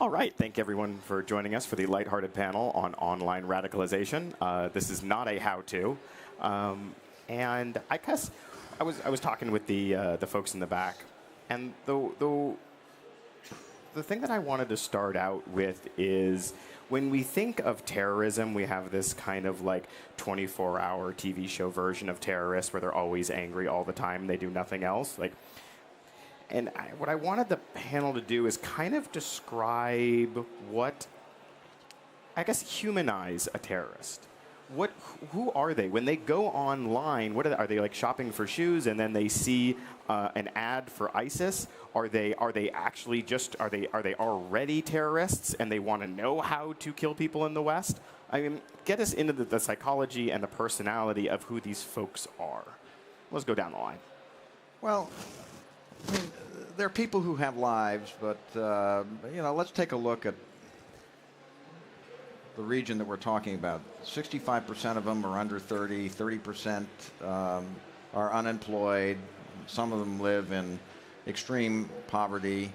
All right, thank everyone for joining us for the lighthearted panel on online radicalization. This is not a how-to, and I guess I was talking with the folks in the back, and the thing that I wanted to start out with is when we think of terrorism, we have this kind of like 24-hour TV show version of terrorists where they're always angry all the time, they do nothing else, like. And what I wanted the panel to do is kind of describe what, I guess, humanize a terrorist. Who are they? When they go online, are they like shopping for shoes and then they see an ad for ISIS? Are they actually are they already terrorists and they want to know how to kill people in the West? I mean, get us into the psychology and the personality of who these folks are. Let's go down the line. Well, I mean, there are people who have lives, but let's take a look at the region that we're talking about. 65% of them are under 30, 30% are unemployed. Some of them live in extreme poverty,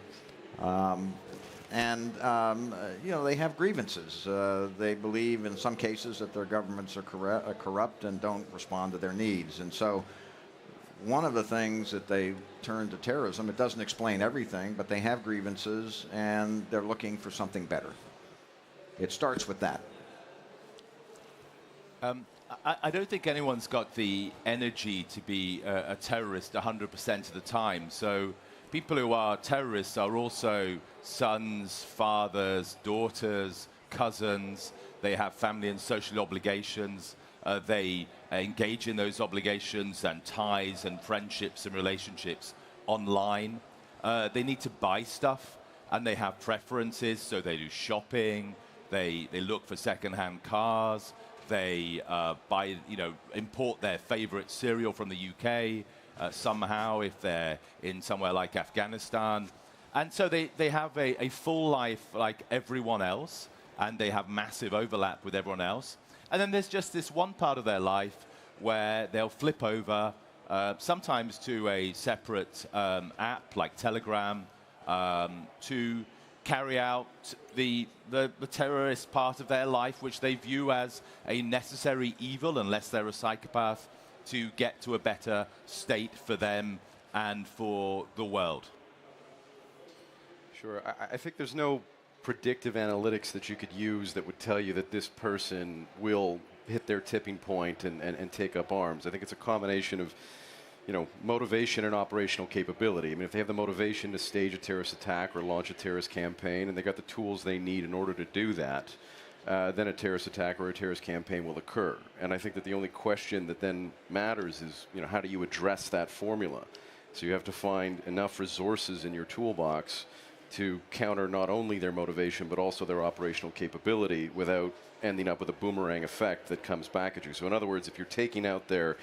and they have grievances. They believe, in some cases, that their governments are corrupt and don't respond to their needs, and so. One of the things that they turn to terrorism, it doesn't explain everything, but they have grievances and they're looking for something better. It starts with that. I don't think anyone's got the energy to be a terrorist 100% of the time. So people who are terrorists are also sons, fathers, daughters, cousins. They have family and social obligations. They engage in those obligations and ties and friendships and relationships online. They need to buy stuff, and they have preferences, so they do shopping. They look for second-hand cars. They import their favorite cereal from the UK somehow if they're in somewhere like Afghanistan. And so they have a full life like everyone else, and they have massive overlap with everyone else. And then there's just this one part of their life where they'll flip over, sometimes to a separate app like Telegram, to carry out the terrorist part of their life, which they view as a necessary evil, unless they're a psychopath, to get to a better state for them and for the world. Sure. I think there's no predictive analytics that you could use that would tell you that this person will hit their tipping point and take up arms. I think it's a combination of, motivation and operational capability. I mean, if they have the motivation to stage a terrorist attack or launch a terrorist campaign, and they got the tools they need in order to do that, then a terrorist attack or a terrorist campaign will occur. And I think that the only question that then matters is, how do you address that formula? So you have to find enough resources in your toolbox to counter not only their motivation, but also their operational capability without ending up with a boomerang effect that comes back at you. So in other words, if you're taking out their,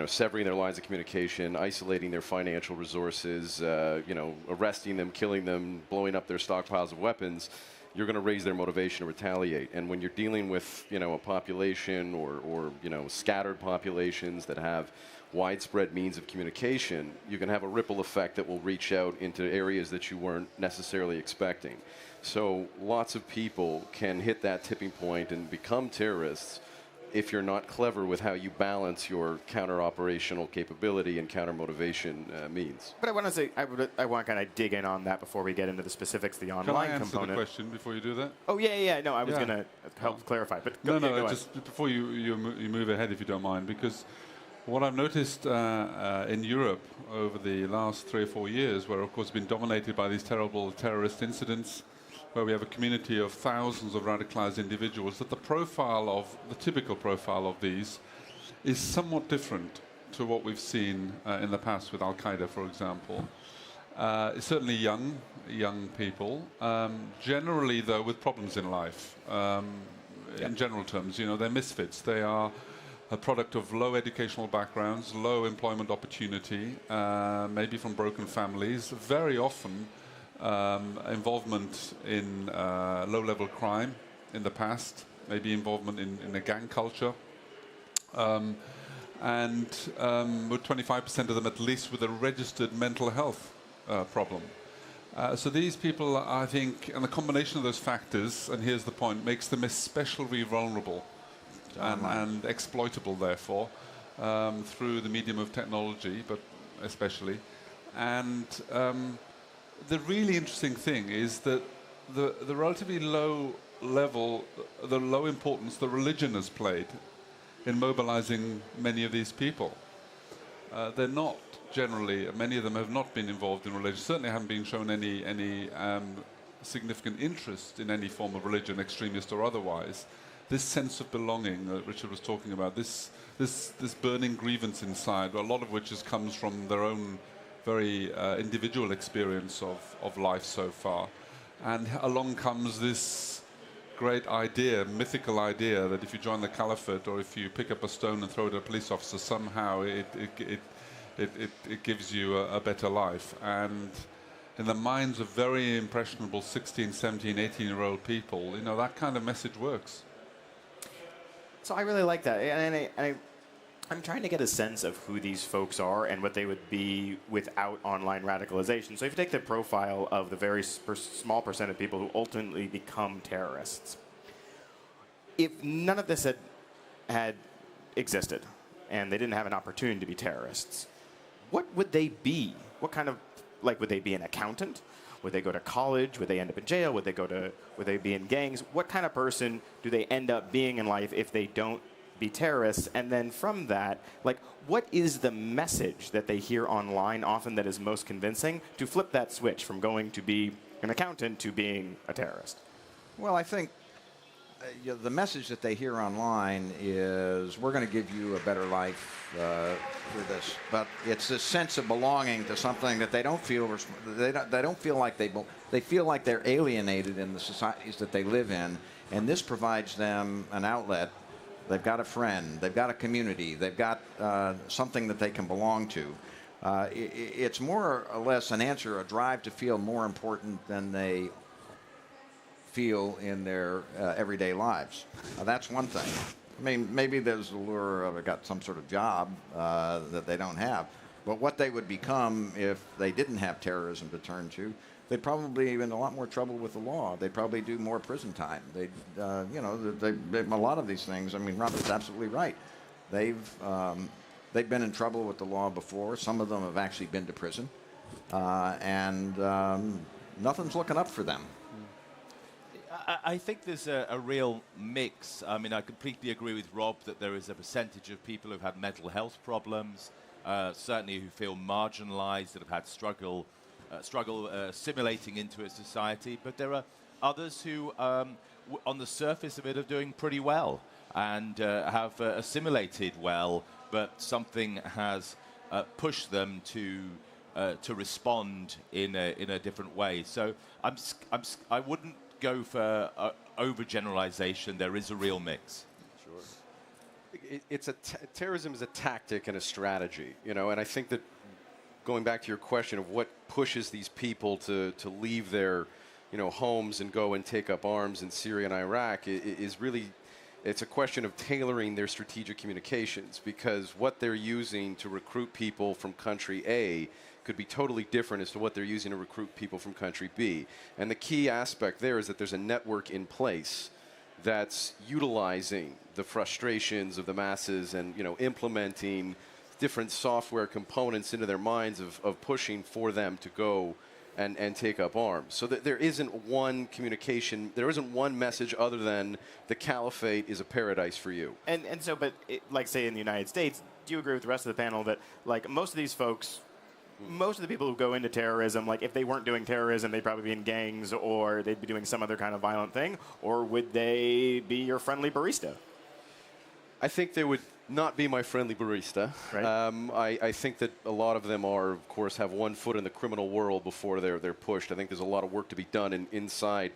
severing their lines of communication, isolating their financial resources, arresting them, killing them, blowing up their stockpiles of weapons, you're going to raise their motivation to retaliate. And when you're dealing with, a population or scattered populations that have widespread means of communication, you can have a ripple effect that will reach out into areas that you weren't necessarily expecting. So lots of people can hit that tipping point and become terrorists if you're not clever with how you balance your counter-operational capability and counter-motivation means. But I want to say, I want to kind of dig in on that before we get into the specifics, the online component. Can I answer component. the question before you do that? Oh, yeah. No, I was going to help clarify. But go just before you move ahead, if you don't mind, because what I've noticed in Europe over the last 3 or 4 years, where, of course, been dominated by these terrible terrorist incidents, where we have a community of thousands of radicalized individuals, that the typical profile of these is somewhat different to what we've seen in the past with Al-Qaeda, for example. Certainly young people, generally, though, with problems in life. In general terms, they're misfits. They are a product of low educational backgrounds, low employment opportunity, maybe from broken families, very often involvement in low-level crime in the past, maybe involvement in a gang culture, and with 25% of them at least with a registered mental health problem. So these people, I think, and the combination of those factors, and here's the point, makes them especially vulnerable and exploitable, therefore, through the medium of technology, but especially. And the really interesting thing is that the relatively low level, the low importance the religion has played in mobilizing many of these people. They're not generally, many of them have not been involved in religion, certainly haven't been shown any significant interest in any form of religion, extremist or otherwise. This sense of belonging that Richard was talking about, this burning grievance inside, a lot of which comes from their own very individual experience of life so far. And along comes this great idea, mythical idea, that if you join the caliphate or if you pick up a stone and throw it at a police officer, somehow it gives you a better life. And in the minds of very impressionable 16, 17, 18-year-old people, you know, that kind of message works. So I really like that, and I'm trying to get a sense of who these folks are and what they would be without online radicalization. So if you take the profile of the very small percent of people who ultimately become terrorists, if none of this had existed and they didn't have an opportunity to be terrorists, what would they be? What kind of, like, would they be an accountant? Would they go to college? Would they end up in jail? Would they be in gangs? What kind of person do they end up being in life if they don't be terrorists? And then from that, like, what is the message that they hear online often that is most convincing to flip that switch from going to be an accountant to being a terrorist? Well, I think the message that they hear online is, we're going to give you a better life through this. But it's this sense of belonging to something that they don't feel, they don't feel like they feel like they're alienated in the societies that they live in. And this provides them an outlet. They've got a friend, they've got a community, they've got something that they can belong to. It's more or less an answer, a drive to feel more important than they feel in their everyday lives. That's one thing. I mean, maybe there's the lure of, got some sort of job that they don't have. But what they would become if they didn't have terrorism to turn to, they'd probably be in a lot more trouble with the law. They'd probably do more prison time. They'd, you know, a lot of these things, I mean, Robert's absolutely right. They've been in trouble with the law before. Some of them have actually been to prison. And nothing's looking up for them. I think there's a real mix. I mean, I completely agree with Rob that there is a percentage of people who've had mental health problems, certainly who feel marginalized, that have had struggle assimilating into a society. But there are others who, on the surface of it, are doing pretty well and have assimilated well, but something has pushed them to respond in a different way. So I wouldn't go for overgeneralization. There is a real mix. Sure. Terrorism is a tactic and a strategy, you know, and I think that going back to your question of what pushes these people to leave their, you know, homes and go and take up arms in Syria and Iraq is really, it's a question of tailoring their strategic communications, because what they're using to recruit people from country A could be totally different as to what they're using to recruit people from country B. And the key aspect there is that there's a network in place that's utilizing the frustrations of the masses and, you know, implementing different software components into their minds of pushing for them to go and take up arms. So that there isn't one communication, there isn't one message other than the caliphate is a paradise for you. And so, but like, say in the United States, do you agree with the rest of the panel that, like, most of these folks, most of the people who go into terrorism, like, if they weren't doing terrorism, they'd probably be in gangs or they'd be doing some other kind of violent thing? Or would they be your friendly barista? I think they would not be my friendly barista. Right. I think that a lot of them are, of course, have one foot in the criminal world before they're pushed. I think there's a lot of work to be done inside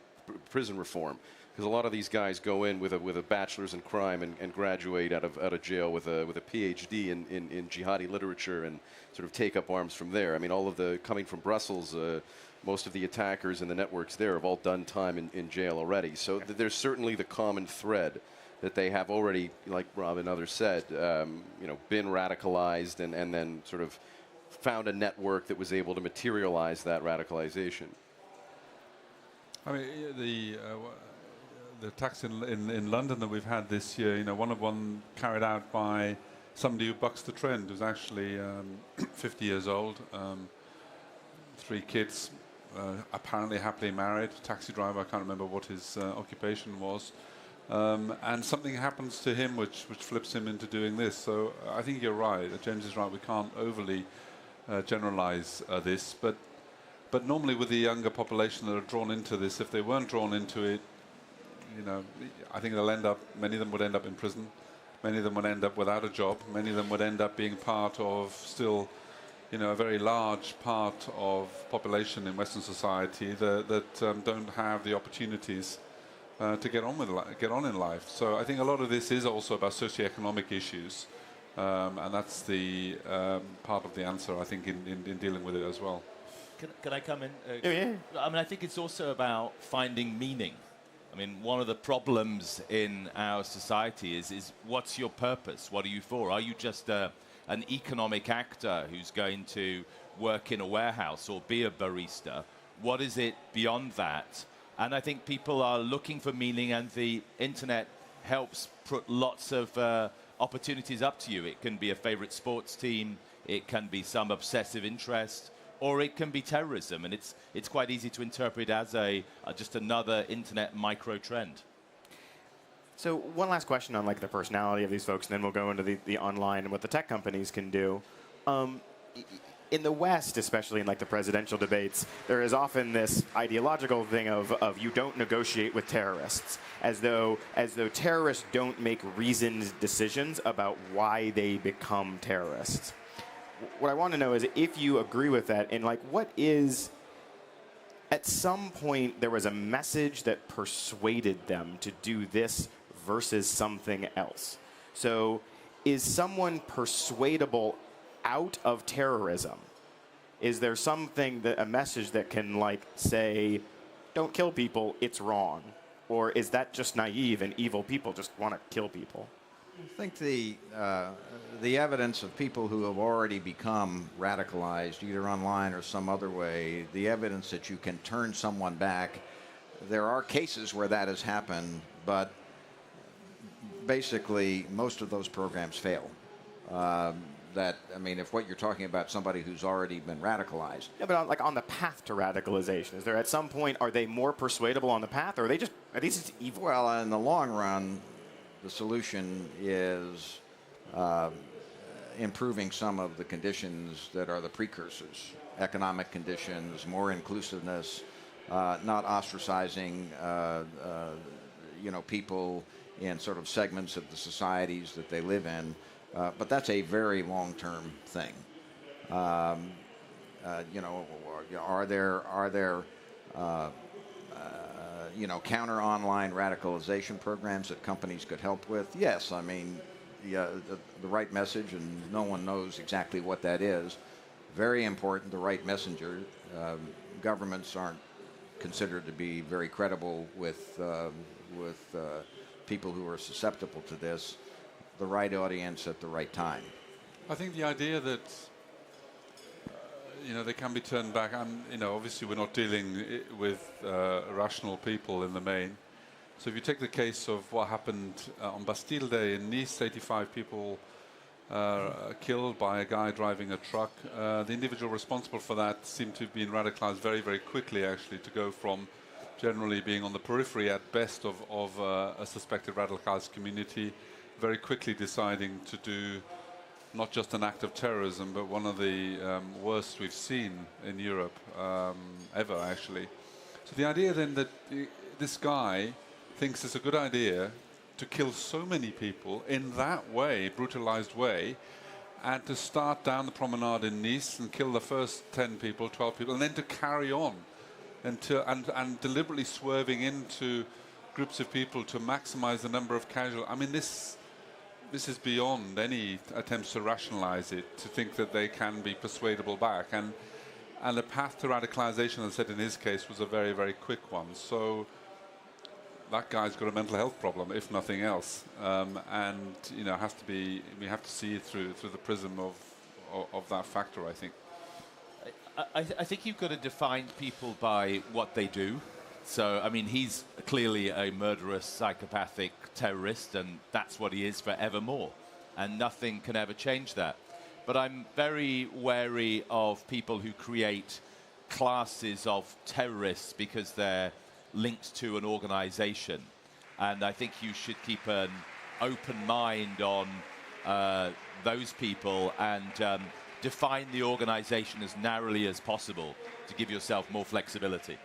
prison reform, because a lot of these guys go in with a bachelor's in crime and graduate out of jail with a PhD in jihadi literature and sort of take up arms from there. I mean, all of the coming from Brussels, most of the attackers and the networks there have all done time in jail already. So there's certainly the common thread that they have already, like Rob and others said, you know, been radicalized and then sort of found a network that was able to materialize that radicalization. I mean, the attacks in London that we've had this year, one carried out by somebody who bucks the trend, who's actually 50 years old, 3 kids, apparently happily married, taxi driver, I can't remember what his occupation was. And something happens to him which flips him into doing this. So I think you're right, James is right, we can't overly generalize this, but normally with the younger population that are drawn into this, if they weren't drawn into it, I think many of them would end up in prison, many of them would end up without a job, many of them would end up being part of still, a very large part of population in Western society that don't have the opportunities to get on in life. So I think a lot of this is also about socioeconomic issues, and that's the part of the answer, I think, in dealing with it as well. Can I come in? Yeah. I mean, I think it's also about finding meaning. I mean, one of the problems in our society is what's your purpose? What are you for? Are you just an economic actor who's going to work in a warehouse or be a barista? What is it beyond that? And I think people are looking for meaning, and the internet helps put lots of opportunities up to you. It can be a favorite sports team, it can be some obsessive interest, or it can be terrorism, and it's quite easy to interpret as just another internet micro trend. So one last question on the personality of these folks, and then we'll go into the online and what the tech companies can do. In the West, especially in the presidential debates, there is often this ideological thing of you don't negotiate with terrorists, as though terrorists don't make reasoned decisions about why they become terrorists. What I want to know is if you agree with that, and what is, at some point there was a message that persuaded them to do this versus something else. So is someone persuadable out of terrorism? Is there something, a message that can say, don't kill people, it's wrong? Or is that just naive and evil people just want to kill people? I think the evidence of people who have already become radicalized, either online or some other way, the evidence that you can turn someone back, there are cases where that has happened, but basically most of those programs fail. If what you're talking about somebody who's already been radicalized. Yeah, but on the path to radicalization, is there at some point, are they more persuadable on the path, or are they just evil? Well, in the long run, the solution is improving some of the conditions that are the precursors. Economic conditions, more inclusiveness, not ostracizing people in sort of segments of the societies that they live in. But that's a very long-term thing. Are there counter online radicalization programs that companies could help with? Yes, I mean, the right message, and no one knows exactly what that is. Very important, the right messenger. Governments aren't considered to be very credible with people who are susceptible to this. The right audience at the right time. I think the idea that they can be turned back, and obviously we're not dealing with rational people in the main. So if you take the case of what happened on Bastille Day in Nice, 85 people killed by a guy driving a truck. The individual responsible for that seemed to have been radicalized very, very quickly, actually, to go from generally being on the periphery at best of a suspected radicalized community, very quickly deciding to do not just an act of terrorism, but one of the worst we've seen in Europe ever, actually. So the idea then that this guy thinks it's a good idea to kill so many people in that way, brutalized way, and to start down the promenade in Nice and kill the first 10 people, 12 people, and then to carry on and deliberately swerving into groups of people to maximize the number of casualties. I mean, this is beyond any attempts to rationalize it, to think that they can be persuadable back. And the path to radicalization, as I said in his case, was a very, very quick one. So that guy's got a mental health problem, if nothing else. And, has to be, we have to see it through the prism of that factor, I think. I think you've got to define people by what they do. So, I mean, he's clearly a murderous, psychopathic terrorist, and that's what he is forevermore. And nothing can ever change that. But I'm very wary of people who create classes of terrorists because they're linked to an organization. And I think you should keep an open mind on those people and define the organization as narrowly as possible to give yourself more flexibility.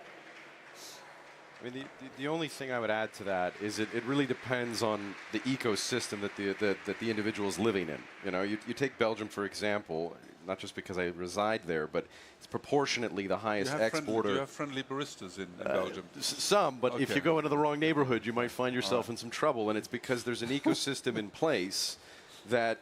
I mean, the only thing I would add to that is it really depends on the ecosystem that the individual is living in. You know, you take Belgium, for example, not just because I reside there, but it's proportionately the highest exporter. Do you have friendly baristas in Belgium? Some, but Okay. if you go into the wrong neighborhood, you might find yourself in some trouble, and it's because there's an ecosystem in place that,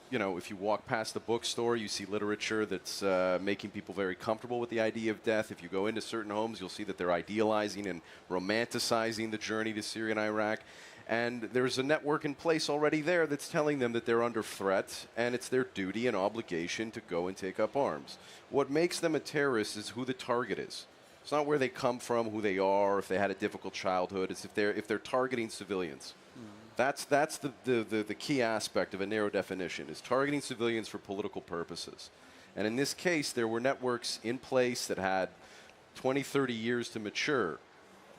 you know, if you walk past the bookstore, you see literature that's making people very comfortable with the idea of death. If you go into certain homes, you'll see that they're idealizing and romanticizing the journey to Syria and Iraq. And there's a network in place already there that's telling them that they're under threat, and it's their duty and obligation to go and take up arms. What makes them a terrorist is who the target is. It's not where they come from, who they are, if they had a difficult childhood. It's if they're targeting civilians. That's the key aspect of a narrow definition, is targeting civilians for political purposes. And in this case, there were networks in place that had 20, 30 years to mature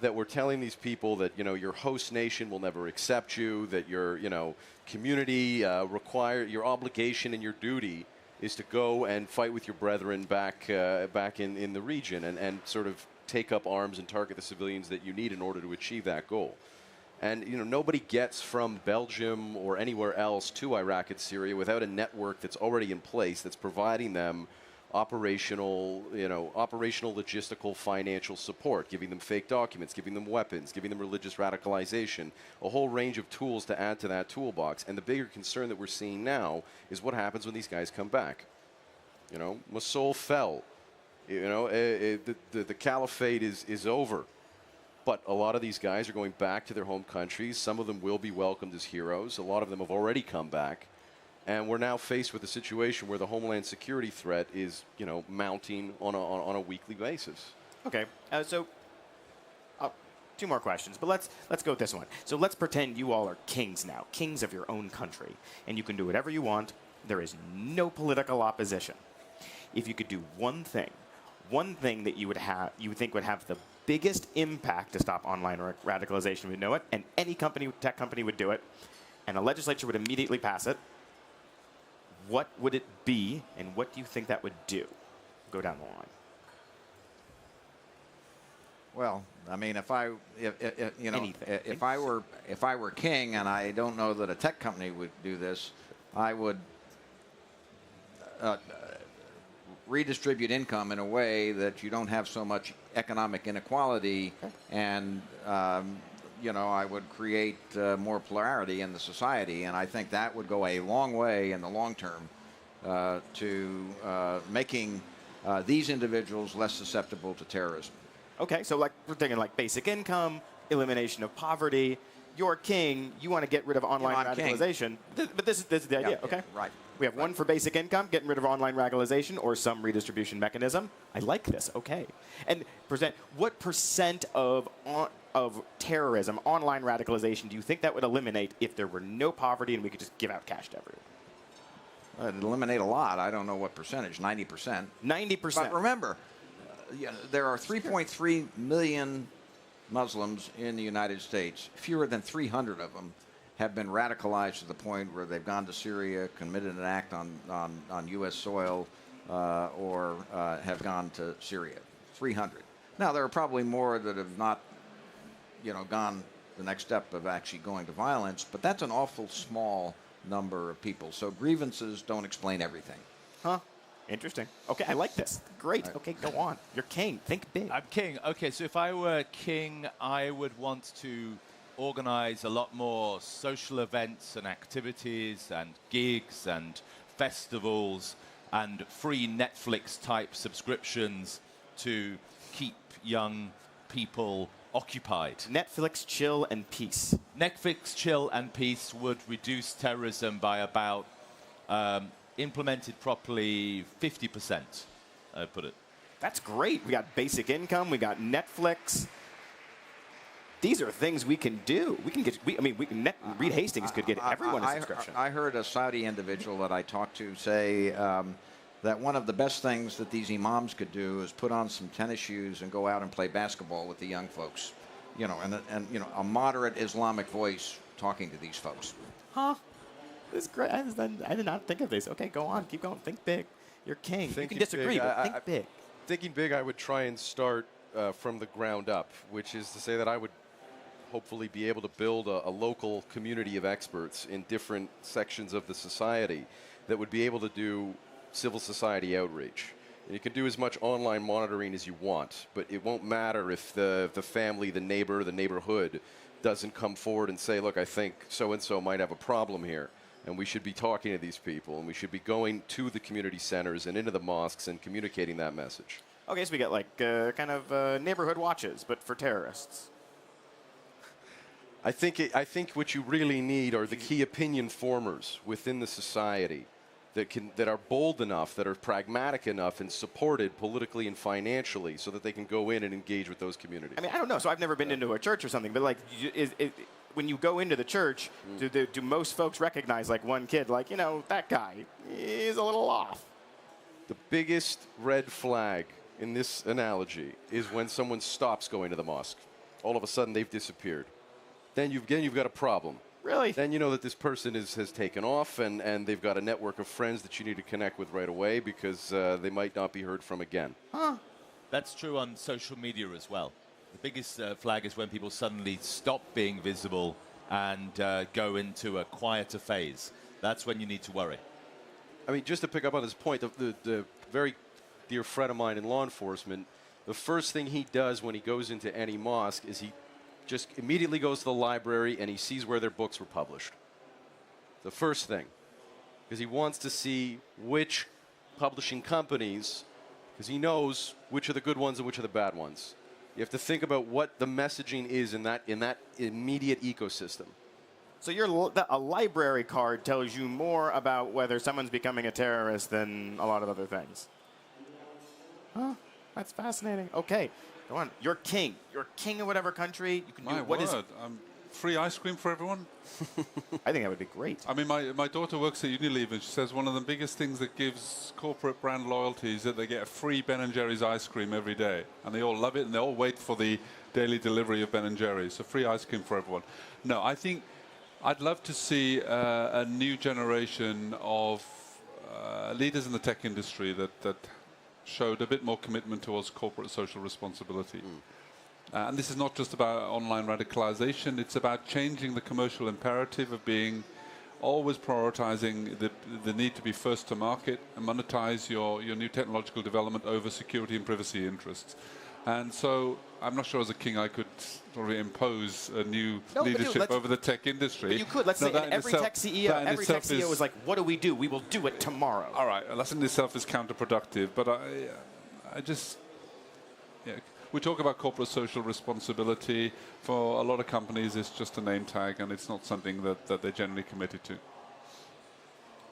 that were telling these people that, you know, your host nation will never accept you, that your, you know, community your obligation and your duty is to go and fight with your brethren back in the region and sort of take up arms and target the civilians that you need in order to achieve that goal. And, you know, nobody gets from Belgium or anywhere else to Iraq and Syria without a network that's already in place that's providing them operational, logistical, financial support, giving them fake documents, giving them weapons, giving them religious radicalization, a whole range of tools to add to that toolbox. And the bigger concern that we're seeing now is what happens when these guys come back. You know, Mosul fell. You know, the caliphate is over. But a lot of these guys are going back to their home countries. Some of them will be welcomed as heroes. A lot of them have already come back. And we're now faced with a situation where the homeland security threat is, you know, mounting on a weekly basis. Okay, so two more questions, but let's go with this one. So let's pretend you all are kings now, kings of your own country, and you can do whatever you want. There is no political opposition. If you could do one thing that you would think would have the biggest impact to stop online radicalization, would know it, and any tech company would do it, and a legislature would immediately pass it, what would it be, and what do you think that would do? Go down the line. Well, I mean, if I were king, and I don't know that a tech company would do this, I would redistribute income in a way that you don't have so much economic inequality, and I would create more plurality in the society, and I think that would go a long way in the long term to making these individuals less susceptible to terrorism. Okay, so like we're thinking like basic income, elimination of poverty. You're king. You want to get rid of online radicalization, but this is the idea. Okay, right. We have one for basic income, getting rid of online radicalization, or some redistribution mechanism. I like this. Okay, and what percent of terrorism, online radicalization, do you think that would eliminate if there were no poverty and we could just give out cash to everyone? It'd eliminate a lot. I don't know what percentage. 90%. 90%. But remember, there are 3.3 million Muslims in the United States. Fewer than 300 of them have been radicalized to the point where they've gone to Syria, committed an act on U.S. soil, or have gone to Syria. 300. Now, there are probably more that have not, gone the next step of actually going to violence, but that's an awful small number of people. So grievances don't explain everything. Huh? Interesting. Okay, I like this. Great. Right. Okay, go on. You're king. Think big. I'm king. Okay, so if I were king, I would want to organize a lot more social events and activities and gigs and festivals and free Netflix-type subscriptions to keep young people occupied. Netflix, chill, and peace. Netflix, chill, and peace would reduce terrorism by about, implemented properly, 50%, I'd put it. That's great. We got basic income. We got Netflix. these are things we can do. We can get. Reed Hastings could get everyone a subscription. I heard a Saudi individual that I talked to say that one of the best things that these imams could do is put on some tennis shoes and go out and play basketball with the young folks. You know, and you know, a moderate Islamic voice talking to these folks. Huh? This is great. I did not think of this. Okay, go on. Keep going. Think big. You're king. You can disagree, but think big. Thinking big, I would try and start from the ground up, which is to say that I would hopefully be able to build a local community of experts in different sections of the society that would be able to do civil society outreach. And you can do as much online monitoring as you want, but it won't matter if the family, the neighbor, the neighborhood doesn't come forward and say, look, I think so-and-so might have a problem here, and we should be talking to these people, and we should be going to the community centers and into the mosques and communicating that message. Okay, so we got like kind of neighborhood watches, but for terrorists. I think what you really need are the key opinion formers within the society that are bold enough, that are pragmatic enough, and supported politically and financially, so that they can go in and engage with those communities. I mean, I don't know. So I've never been into a church or something, but like, when you go into the church, do most folks recognize like one kid, like, you know, that guy is a little off? The biggest red flag in this analogy is when someone stops going to the mosque. All of a sudden, they've disappeared. Then you've got a problem. Really? Then you know that this person has taken off, and they've got a network of friends that you need to connect with right away, because they might not be heard from again. Huh. That's true on social media as well. The biggest flag is when people suddenly stop being visible and go into a quieter phase. That's when you need to worry. I mean, just to pick up on this point, the very dear friend of mine in law enforcement, the first thing he does when he goes into any mosque is he just immediately goes to the library and he sees where their books were published. The first thing. Because he wants to see which publishing companies, because he knows which are the good ones and which are the bad ones. You have to think about what the messaging is in that immediate ecosystem. So a library card tells you more about whether someone's becoming a terrorist than a lot of other things. Huh? That's fascinating. Okay. Go on. You're king. You're king of whatever country. You can My do what word. Free ice cream for everyone? I think that would be great. I mean, my daughter works at Unilever, and she says one of the biggest things that gives corporate brand loyalty is that they get a free Ben & Jerry's ice cream every day. And they all love it, and they all wait for the daily delivery of Ben & Jerry's. So free ice cream for everyone. No, I think I'd love to see a new generation of leaders in the tech industry that showed a bit more commitment towards corporate social responsibility. And this is not just about online radicalization, it's about changing the commercial imperative of being always prioritizing the need to be first to market and monetize your new technological development over security and privacy interests. And so I'm not sure as a king I could sort of impose a new leadership over the tech industry. But you could. Let's say every tech CEO is like, what do? We will do it tomorrow. All right, that in itself is counterproductive. But I just, we talk about corporate social responsibility. For a lot of companies, it's just a name tag, and it's not something that they're generally committed to.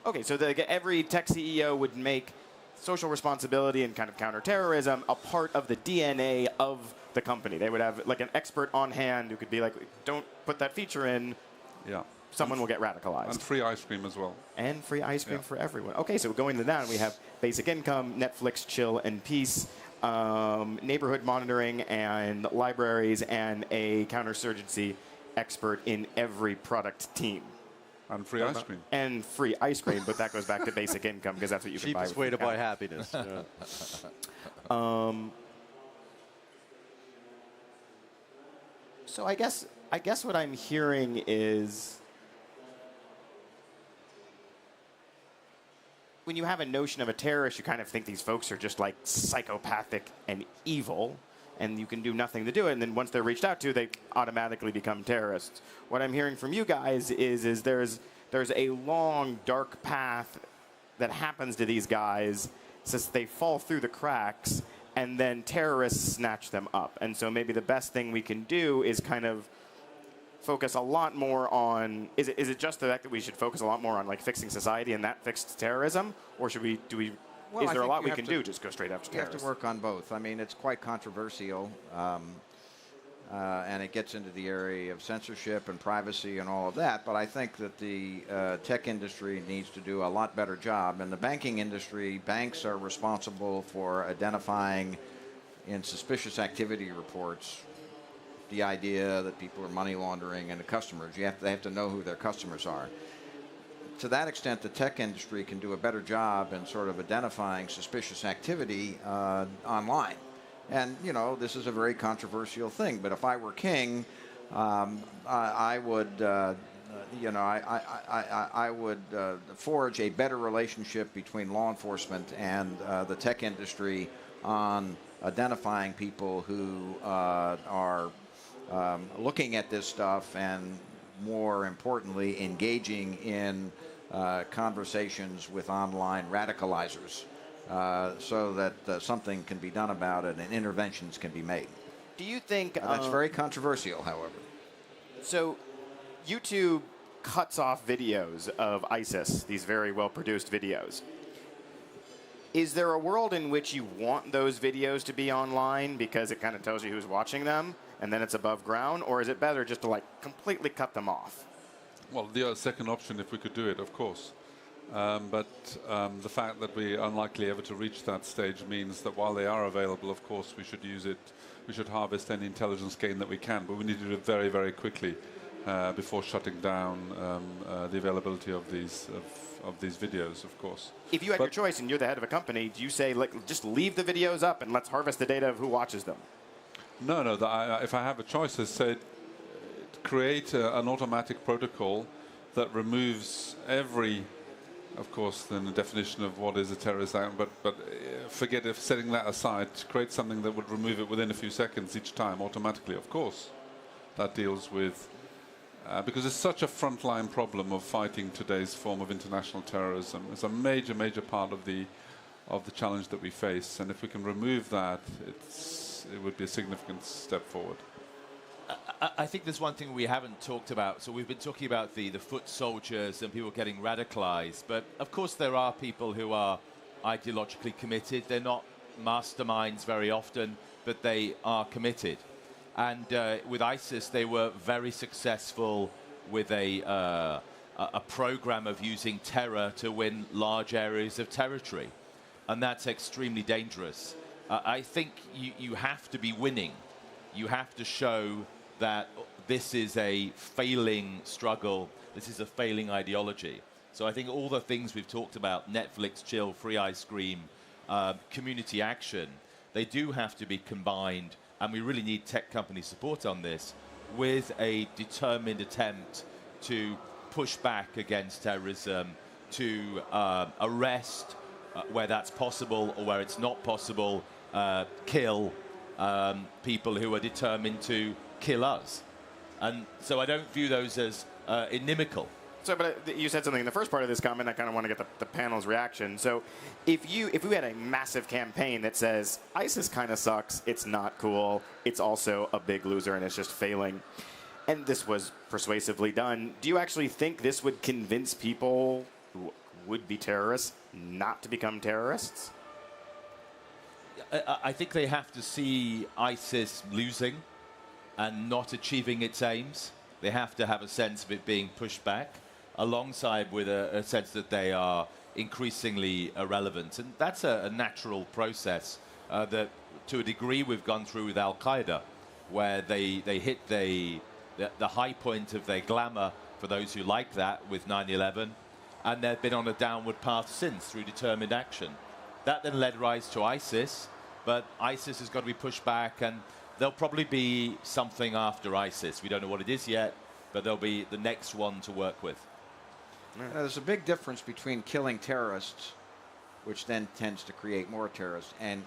Okay, so every tech CEO would make social responsibility and kind of counterterrorism a part of the DNA of the company. They would have like an expert on hand who could be like, don't put that feature in. Yeah. Someone will get radicalized. And free ice cream as well. And free ice cream for everyone. Okay, so going to that, we have basic income, Netflix, chill, and peace, neighborhood monitoring, and libraries, and a counterinsurgency expert in every product team. And free ice cream. And free ice cream, but that goes back to basic income because that's what you can buy. Cheapest way to buy happiness. So I guess what I'm hearing is when you have a notion of a terrorist, you kind of think these folks are just like psychopathic and evil, and you can do nothing to do it. And then once they're reached out to, they automatically become terrorists. What I'm hearing from you guys is there's a long, dark path that happens to these guys since they fall through the cracks, and then terrorists snatch them up. And so maybe the best thing we can do is kind of focus a lot more on, is it just the fact that we should focus a lot more on like fixing society and that fixed terrorism? Or is there a lot we can do? Just go straight after terrorists? You have to work on both. I mean, it's quite controversial. and it gets into the area of censorship and privacy and all of that. But I think that the tech industry needs to do a lot better job. In the banking industry, banks are responsible for identifying in suspicious activity reports the idea that people are money laundering and the customers. They have to know who their customers are. To that extent, the tech industry can do a better job in sort of identifying suspicious activity online. And, you know, this is a very controversial thing, but if I were king, I would, I would forge a better relationship between law enforcement and the tech industry on identifying people who are looking at this stuff and, more importantly, engaging in conversations with online radicalizers. So that something can be done about it and interventions can be made. Do you think... that's very controversial, however. So YouTube cuts off videos of ISIS, these very well-produced videos. Is there a world in which you want those videos to be online because it kind of tells you who's watching them and then it's above ground? Or is it better just to like completely cut them off? Well, the second option, if we could do it, of course. But the fact that we're unlikely ever to reach that stage means that while they are available, of course, we should use it. We should harvest any intelligence gain that we can, but we need to do it very, very quickly before shutting down the availability of these videos, of course. If you had your choice and you're the head of a company, do you say, like, just leave the videos up and let's harvest the data of who watches them? No, no. If I have a choice, I said create an automatic protocol that removes every... Of course, then the definition of what is a terrorist act, but forget if setting that aside, to create something that would remove it within a few seconds each time automatically. Of course, that deals with because it's such a frontline problem of fighting today's form of international terrorism. It's a major, major part of the challenge that we face, and if we can remove that, it would be a significant step forward. I think there's one thing we haven't talked about. So we've been talking about the foot soldiers and people getting radicalized. But of course, there are people who are ideologically committed. They're not masterminds very often, but they are committed. And with ISIS, they were very successful with a program of using terror to win large areas of territory. And that's extremely dangerous. I think you have to be winning. You have to show that this is a failing struggle, this is a failing ideology. So I think all the things we've talked about, Netflix, chill, free ice cream, community action, they do have to be combined, and we really need tech company support on this, with a determined attempt to push back against terrorism, to arrest where that's possible or where it's not possible, kill people who are determined to kill us. And so I don't view those as inimical. So, but you said something in the first part of this comment. I kind of want to get the panel's reaction. So, if we had a massive campaign that says ISIS kind of sucks, it's not cool, it's also a big loser, and it's just failing, and this was persuasively done, do you actually think this would convince people who would be terrorists not to become terrorists? I think they have to see ISIS losing and not achieving its aims. They have to have a sense of it being pushed back, alongside with a sense that they are increasingly irrelevant. And that's a natural process that, to a degree, we've gone through with Al-Qaeda, where they hit the high point of their glamour, for those who like that, with 9/11, and they've been on a downward path since through determined action. That then led rise to ISIS, but ISIS has got to be pushed back, and there'll probably be something after ISIS. We don't know what it is yet, but there'll be the next one to work with. There's a big difference between killing terrorists, which then tends to create more terrorists, and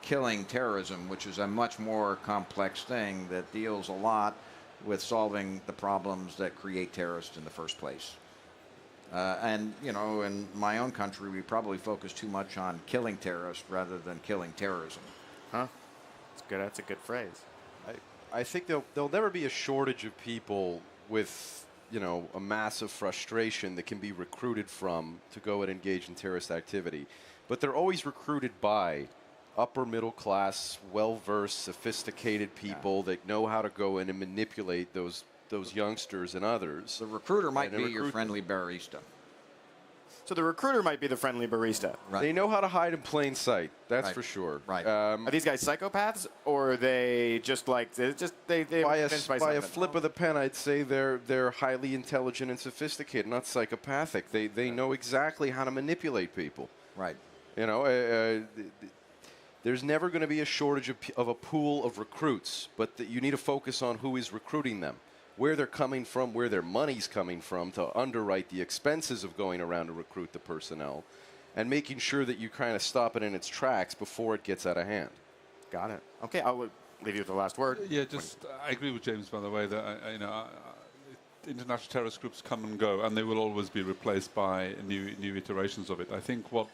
killing terrorism, which is a much more complex thing that deals a lot with solving the problems that create terrorists in the first place. And, you know, in my own country, we probably focus too much on killing terrorists rather than killing terrorism. Huh? That's a good phrase. I think there'll never be a shortage of people with, you know, a massive frustration that can be recruited from to go and engage in terrorist activity. But they're always recruited by upper middle class, well-versed, sophisticated people that know how to go in and manipulate those youngsters and others. The recruiter might And be your friendly barista. So the recruiter might be the friendly barista. Right. They know how to hide in plain sight. That's Right. for sure. Right. Are these guys psychopaths, or are they just like they By were a, convinced by by a something? flip of the pen, I'd say they're highly intelligent and sophisticated, not psychopathic. They know exactly how to manipulate people. Right. You know, there's never going to be a shortage of a pool of recruits, but you need to focus on who is recruiting them, where they're coming from, where their money's coming from to underwrite the expenses of going around to recruit the personnel, and making sure that you kind of stop it in its tracks before it gets out of hand. Got it. Okay, I'll leave you with the last word. Yeah, I agree with James, by the way, that international terrorist groups come and go, and they will always be replaced by new iterations of it. I think what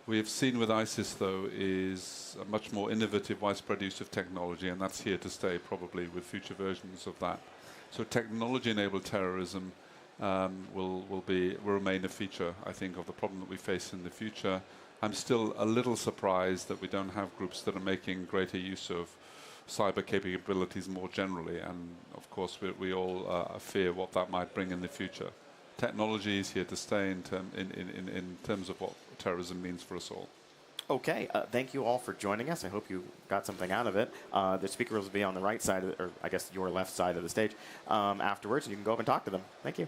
we have seen with ISIS, though, is a much more innovative, widespread use of technology, and that's here to stay, probably, with future versions of that. So technology-enabled terrorism will remain a feature, I think, of the problem that we face in the future. I'm still a little surprised that we don't have groups that are making greater use of cyber capabilities more generally, and of course we all fear what that might bring in the future. Technology is here to stay in terms of what terrorism means for us all. Okay, thank you all for joining us. I hope you got something out of it. The speakers will be on the right side, or I guess your left side of the stage afterwards, and you can go up and talk to them. Thank you.